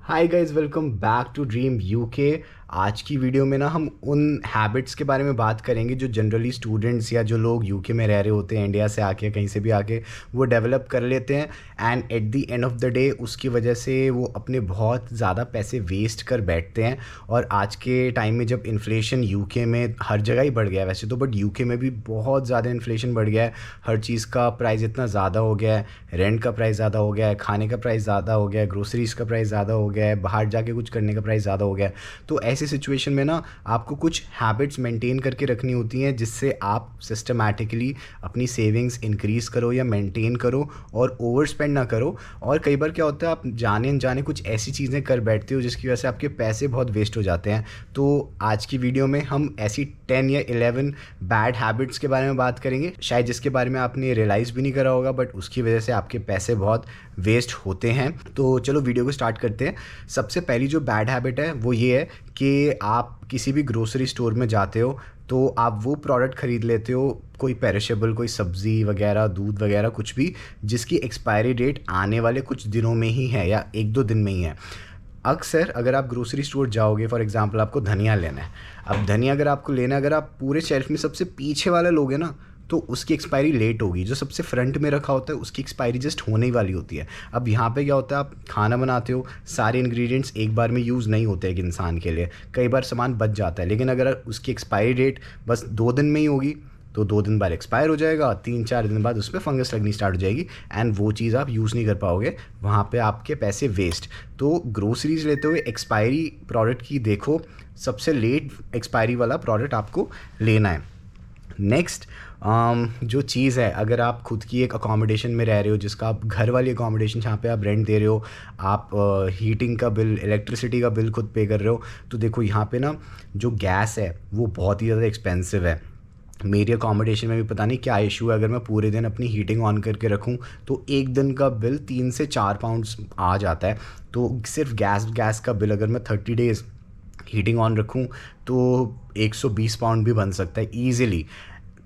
Hi guys, welcome back to dream UK. आज की video में ना हम उन हैबिट्स के बारे में बात करेंगे जो जनरली स्टूडेंट्स या जो लोग यूके में रह रहे होते हैं, इंडिया से आके कहीं से भी आके वो डेवलप कर लेते हैं। And at the end of the day उसकी वजह से वो अपने बहुत ज़्यादा पैसे वेस्ट कर बैठते हैं। और आज के टाइम में जब इन्फ्लेशन यूके में हर जगह ही बढ़ गया है वैसे तो, बट यूके में भी बहुत ज़्यादा इन्फ्लेशन बढ़ गया है। हर चीज़ का प्राइस इतना ज़्यादा हो गया है, रेंट का प्राइस ज़्यादा हो गया है, खाने का प्राइस ज़्यादा हो गया है, ग्रोसरीज़ का प्राइस ज़्यादा हो गया है, बाहर जाके कुछ करने का प्राइस ज़्यादा हो गया है। तो ऐसी सिचुएशन में ना आपको कुछ हैबिट्स मेंटेन करके रखनी होती हैं जिससे आप सिस्टमैटिकली अपनी सेविंग्स इंक्रीज़ करो या मेंटेन करो और ओवर स्पेंड ना करो। और कई बार क्या होता है, आप जाने अनजाने कुछ ऐसी चीज़ें कर बैठते हो जिसकी वजह से आपके पैसे बहुत वेस्ट हो जाते हैं। तो आज की वीडियो में हम ऐसी 10 या 11 बैड हैबिट्स के बारे में बात करेंगे, शायद जिसके बारे में आपने रियलाइज़ भी नहीं करा होगा, बट उसकी वजह से आपके पैसे बहुत वेस्ट होते हैं। तो चलो वीडियो को स्टार्ट करते हैं। सबसे पहली जो बैड हैबिट है वो ये है कि आप किसी भी ग्रोसरी स्टोर में जाते हो तो आप वो प्रोडक्ट ख़रीद लेते हो, कोई पेरिशेबल, कोई सब्ज़ी वगैरह, दूध वगैरह, कुछ भी जिसकी एक्सपायरी डेट आने वाले कुछ दिनों में ही है या 1-2 दिन में ही है। अक्सर अगर आप ग्रोसरी स्टोर जाओगे, फॉर एग्ज़ाम्पल आपको धनिया लेना है। अब धनिया अगर आपको लेना है, अगर आप पूरे शेल्फ में सबसे पीछे वाला लोगे ना तो उसकी एक्सपायरी लेट होगी। जो सबसे फ्रंट में रखा होता है उसकी एक्सपायरी जस्ट होने ही वाली होती है। अब यहाँ पे क्या होता है, आप खाना बनाते हो, सारे इंग्रेडिएंट्स एक बार में यूज़ नहीं होते एक इंसान के लिए, कई बार सामान बच जाता है। लेकिन अगर उसकी एक्सपायरी डेट बस 2 दिन में ही होगी तो 2 दिन बाद एक्सपायर हो जाएगा, 3-4 दिन बाद उस पर फंगस लगनी स्टार्ट हो जाएगी एंड वो चीज़ आप यूज़ नहीं कर पाओगे, वहाँ पे आपके पैसे वेस्ट। तो ग्रोसरीज लेते हुए एक्सपायरी प्रोडक्ट की देखो, सबसे लेट एक्सपायरी वाला प्रोडक्ट आपको लेना है। नेक्स्ट जो चीज़ है, अगर आप खुद की एक अकोमोडेशन में रह रहे हो, जिसका आप घर वाली अकोमोडेशन जहाँ पे आप रेंट दे रहे हो, आप हीटिंग का बिल, इलेक्ट्रिसिटी का बिल खुद पे कर रहे हो, तो देखो यहाँ पे ना जो गैस है वो बहुत ही ज़्यादा एक्सपेंसिव है। मेरी अकोमोडेशन में भी पता नहीं क्या इशू है, अगर मैं पूरे दिन अपनी हीटिंग ऑन करके रखूं तो एक दिन का बिल 3 से 4 पाउंड्स आ जाता है। तो सिर्फ गैस का बिल अगर मैं 30 डेज़ हीटिंग ऑन रखूं तो 120 पाउंड भी बन सकता है ईज़िली।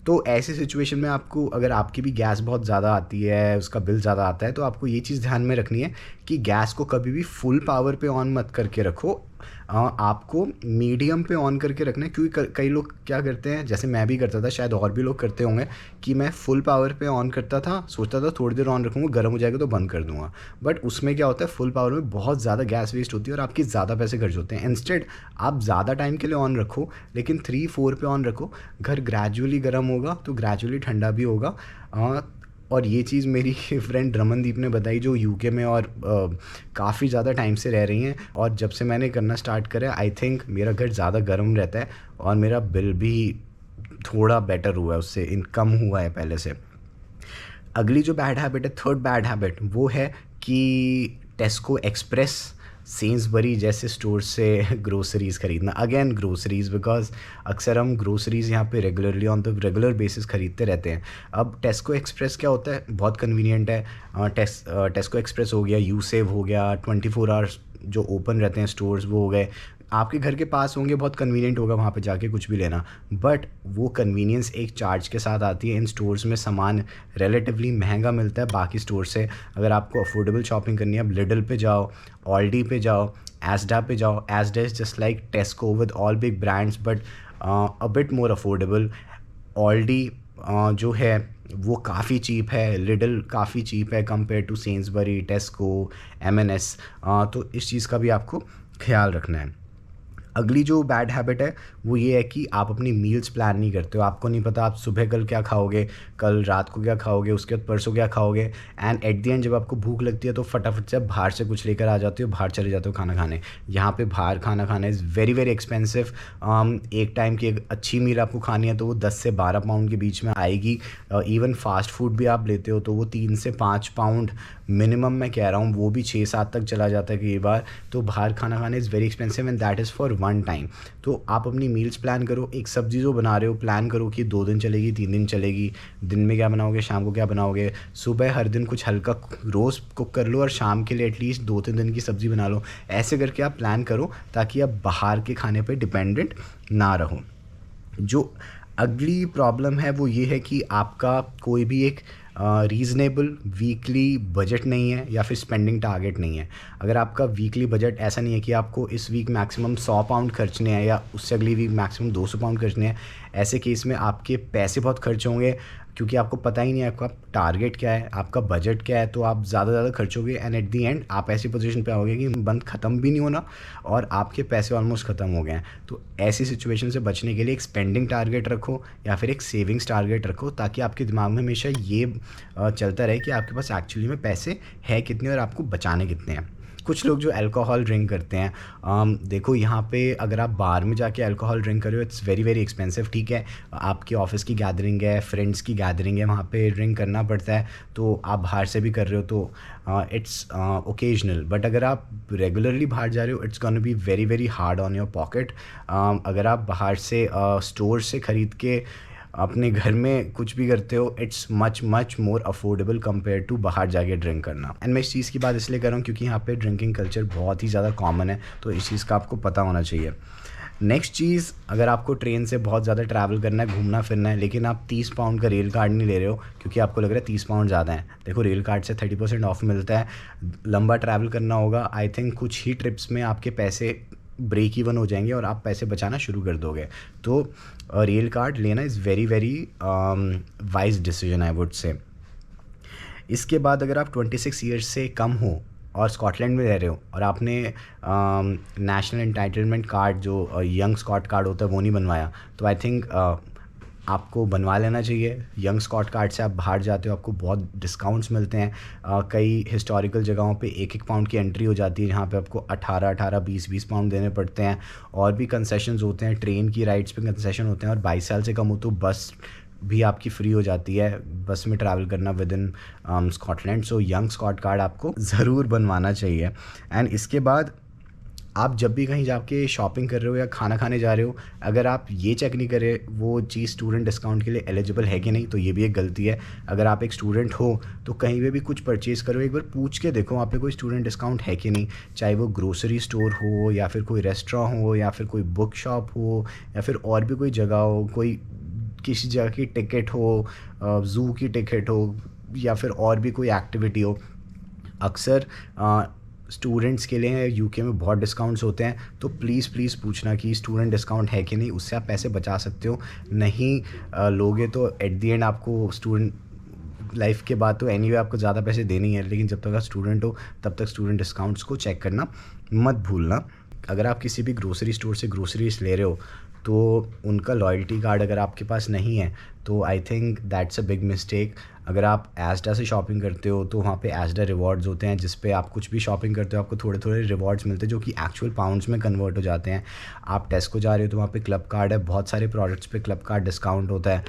तो ऐसी सिचुएशन में आपको, अगर आपकी भी गैस बहुत ज़्यादा आती है, उसका बिल ज़्यादा आता है, तो आपको ये चीज़ ध्यान में रखनी है कि गैस को कभी भी फुल पावर पे ऑन मत करके रखो। आपको मीडियम पे ऑन करके रखना है, क्योंकि कई लोग क्या करते हैं, जैसे मैं भी करता था, शायद और भी लोग करते होंगे, कि मैं फुल पावर पे ऑन करता था, सोचता था थोड़ी देर ऑन रखूँगा, गर्म हो जाएगा तो बंद कर दूँगा। बट उसमें क्या होता है, फुल पावर में बहुत ज़्यादा गैस वेस्ट होती है और आपके ज़्यादा पैसे खर्च होते हैं। इंस्टेड आप ज़्यादा टाइम के लिए ऑन रखो, लेकिन 3-4 पे ऑन रखो। घर ग्रेजुअली गर्म होगा तो ग्रेजुअली ठंडा भी होगा। और ये चीज़ मेरी फ्रेंड रमनदीप ने बताई, जो यूके में और काफ़ी ज़्यादा टाइम से रह रही हैं। और जब से मैंने करना स्टार्ट करा, आई थिंक मेरा घर ज़्यादा गर्म रहता है और मेरा बिल भी थोड़ा बेटर हुआ है, उससे कम हुआ है पहले से। अगली जो बैड हैबिट है, थर्ड बैड हैबिट, वो है कि टेस्को एक्सप्रेस, सेंसबरी जैसे स्टोर से ग्रोसरीज़ ख़रीदना। अगेन ग्रोसरीज़, बिकॉज अक्सर हम ग्रोसरीज़ यहाँ पे regularly on the regular basis ख़रीदते रहते हैं। अब टेस्को एक्सप्रेस क्या होता है, बहुत कन्वीनियंट है। टेस्को एक्सप्रेस हो गया, यूसेव हो गया, 24 आवर्स जो ओपन रहते हैं स्टोर्स वो हो गए, आपके घर के पास होंगे, बहुत कन्वीनियंट होगा वहाँ पे जाके कुछ भी लेना। बट वो कन्वीनियंस एक चार्ज के साथ आती है। इन स्टोर्स में सामान रिलेटिवली महंगा मिलता है बाकी स्टोर से। अगर आपको अफोर्डेबल शॉपिंग करनी है, आप लिडल पे जाओ, ऑल्डी पे जाओ, एसडा पे जाओ। Asda is just like Tesco with all big brands but a bit more affordable. Aldi जो है वो काफ़ी चीप है, लिडल काफ़ी चीप है कंपेयर टू सेंसबरी, टेस्को, एम&एस। तो इस चीज़ का भी आपको ख्याल रखना है। अगली जो बैड हैबिट है वो ये है कि आप अपनी मील्स प्लान नहीं करते हो। आपको नहीं पता आप सुबह कल क्या खाओगे, कल रात को क्या खाओगे, उसके बाद परसों क्या खाओगे। एंड एट द एंड जब आपको भूख लगती है तो फटाफट से बाहर से कुछ लेकर आ जाते हो, बाहर चले जाते हो खाना खाने। यहाँ पे बाहर खाना खाना इज़ वेरी वेरी एक्सपेंसिव। एक टाइम की एक अच्छी मील आपको खानी है तो वो 10 से 12 पाउंड के बीच में आएगी। इवन फास्ट फूड भी आप लेते हो तो वो 3 से 5 पाउंड मिनिमम मैं कह रहा हूँ, वो भी 6-7 तक चला जाता है कई बार। तो बाहर खाना खाना is very expensive and that is for one time. तो आप अपनी मील्स प्लान करो, एक सब्ज़ी जो बना रहे हो प्लान करो कि 2 दिन चलेगी, 3 दिन चलेगी। दिन में क्या बनाओगे, शाम को क्या बनाओगे। सुबह हर दिन कुछ हल्का रोज़ कुक कर लो और शाम के लिए एटलीस्ट 2-3 दिन की सब्ज़ी बना लो। ऐसे करके आप प्लान करो ताकि आप बाहर के खाने पर डिपेंडेंट ना रहो। जो अगली प्रॉब्लम है वो ये है कि आपका कोई भी एक रीज़नेबल वीकली बजट नहीं है या फिर स्पेंडिंग टारगेट नहीं है। अगर आपका वीकली बजट ऐसा नहीं है कि आपको इस वीक मैक्सिमम 100 पाउंड खर्चने हैं या उससे अगली वीक मैक्सिमम 200 पाउंड खर्चने हैं, ऐसे केस में आपके पैसे बहुत खर्च होंगे क्योंकि आपको पता ही नहीं है आपका टारगेट क्या है, आपका बजट क्या है, तो आप ज़्यादा खर्चोगे एंड एट दी एंड आप ऐसी पोजीशन पे आओगे कि बंद ख़त्म भी नहीं होना और आपके पैसे ऑलमोस्ट ख़त्म हो गए हैं। तो ऐसी सिचुएशन से बचने के लिए एक स्पेंडिंग टारगेट रखो या फिर एक सेविंग्स टारगेट रखो, ताकि आपके दिमाग में हमेशा ये चलता रहे कि आपके पास एक्चुअली में पैसे हैं कितने और आपको बचाने कितने हैं। कुछ लोग जो अल्कोहल ड्रिंक करते हैं, देखो यहाँ पे अगर आप बार में जाके अल्कोहल ड्रिंक कर रहे हो इट्स वेरी वेरी एक्सपेंसिव, ठीक है। आपके ऑफिस की गैदरिंग है, फ्रेंड्स की गैदरिंग है, वहाँ पे ड्रिंक करना पड़ता है, तो आप बाहर से भी कर रहे हो तो इट्स ओकेजनल। बट अगर आप रेगुलरली बाहर जा रहे हो it's gonna be very very hard on your pocket. अगर आप बाहर से स्टोर से ख़रीद के अपने घर में कुछ भी करते हो it's much much more affordable compare to बाहर जाके ड्रिंक करना। एंड मैं इस चीज़ की बात इसलिए कर रहा हूँ क्योंकि यहाँ पे ड्रिंकिंग कल्चर बहुत ही ज़्यादा कॉमन है, तो इस चीज़ का आपको पता होना चाहिए। नेक्स्ट चीज़, अगर आपको ट्रेन से बहुत ज़्यादा ट्रैवल करना है, घूमना फिरना है, लेकिन आप 30 पाउंड का रेल कार्ड नहीं ले रहे हो क्योंकि आपको लग रहा है 30 पाउंड ज़्यादा है, देखो रेल कार्ड से 30% ऑफ मिलता है। लंबा ट्रैवल करना होगा, आई थिंक कुछ ही ट्रिप्स में आपके पैसे ब्रेक इवन हो जाएंगे और आप पैसे बचाना शुरू कर दोगे। तो रेल कार्ड लेना is very very wise decision I would say. इसके बाद अगर आप 26 ईयर्स से कम हो और स्कॉटलैंड में रह रहे हो और आपने नेशनल एंटाइटलमेंट कार्ड जो यंग स्कॉट कार्ड होता है वो नहीं बनवाया, तो आई थिंक आपको बनवा लेना चाहिए। यंग स्कॉट कार्ड से आप बाहर जाते हो, आपको बहुत डिस्काउंट्स मिलते हैं। कई हिस्टोरिकल जगहों पे 1-1 पाउंड की एंट्री हो जाती है, जहाँ पे आपको 18-18, 20-20 पाउंड देने पड़ते हैं। और भी कंसेशंस होते हैं, ट्रेन की राइड्स पे कंसेशन होते हैं, और 22 साल से कम हो तो बस भी आपकी फ्री हो जाती है, बस में ट्रैवल करना within Scotland. So young Scot card आपको ज़रूर बनवाना चाहिए। एंड इसके बाद आप जब भी कहीं जाके शॉपिंग कर रहे हो या खाना खाने जा रहे हो, अगर आप ये चेक नहीं करें वो चीज़ स्टूडेंट डिस्काउंट के लिए एलिजिबल है कि नहीं, तो ये भी एक गलती है। अगर आप एक स्टूडेंट हो तो कहीं पे भी कुछ परचेज़ करो, एक बार पूछ के देखो वहाँ पे कोई स्टूडेंट डिस्काउंट है कि नहीं, चाहे वो ग्रोसरी स्टोर हो या फिर कोई रेस्टोरेंट हो या फिर कोई बुक शॉप हो या फिर और भी कोई जगह हो, कोई किसी जगह की टिकट हो, ज़ू की टिकट हो या फिर और भी कोई एक्टिविटी हो। अक्सर स्टूडेंट्स के लिए यूके में बहुत डिस्काउंट्स होते हैं, तो प्लीज़ पूछना कि स्टूडेंट डिस्काउंट है कि नहीं, उससे आप पैसे बचा सकते हो। नहीं लोगे तो एट दी एंड आपको स्टूडेंट लाइफ के बाद तो एनीवे आपको ज़्यादा पैसे देने ही है, लेकिन जब तक आप स्टूडेंट हो तब तक स्टूडेंट डिस्काउंट्स को चेक करना मत भूलना। अगर आप किसी भी ग्रोसरी स्टोर से ग्रोसरीज ले रहे हो तो उनका लॉयल्टी कार्ड अगर आपके पास नहीं है तो I think that's a big mistake. अगर आप एस्डा से शॉपिंग करते हो तो वहाँ पे एस्डा रिवॉर्ड्स होते हैं, जिस पे आप कुछ भी शॉपिंग करते हो आपको थोड़े थोड़े रिवॉर्ड्स मिलते हैं जो कि एक्चुअल पाउंड्स में कन्वर्ट हो जाते हैं। आप टेस्को जा रहे हो तो वहाँ पे क्लब कार्ड है, बहुत सारे प्रोडक्ट्स पे क्लब कार्ड डिस्काउंट होता है,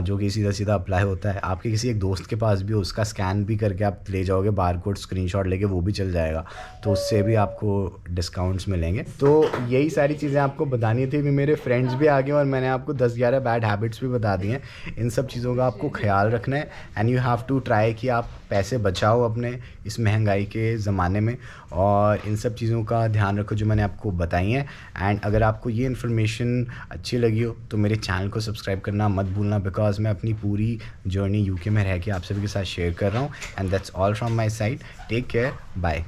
जो कि सीधा सीधा अप्लाई होता है। आपके किसी एक दोस्त के पास भी हो, उसका स्कैन भी करके आप ले जाओगे, बार कोड स्क्रीनशॉट लेके वो भी चल जाएगा, तो उससे भी आपको डिस्काउंट्स मिलेंगे। तो यही सारी चीज़ें आपको बतानी थी। भी मेरे फ्रेंड्स भी आ गए और मैंने आपको 10-11 बैड हैबिट्स भी बता दिए हैं। इन सब चीज़ों का आपको ख्याल रखना है and you have to try कि आप पैसे बचाओ अपने इस महंगाई के ज़माने में, और इन सब चीज़ों का ध्यान रखो जो मैंने आपको बताई हैं। एंड अगर आपको ये इन्फॉर्मेशन अच्छी लगी हो तो मेरे चैनल को सब्सक्राइब करना मत भूलना, बिकॉज मैं अपनी पूरी जर्नी यूके में रह के आप सभी के साथ शेयर कर रहा हूँ। And that's all from my side. Take care, bye.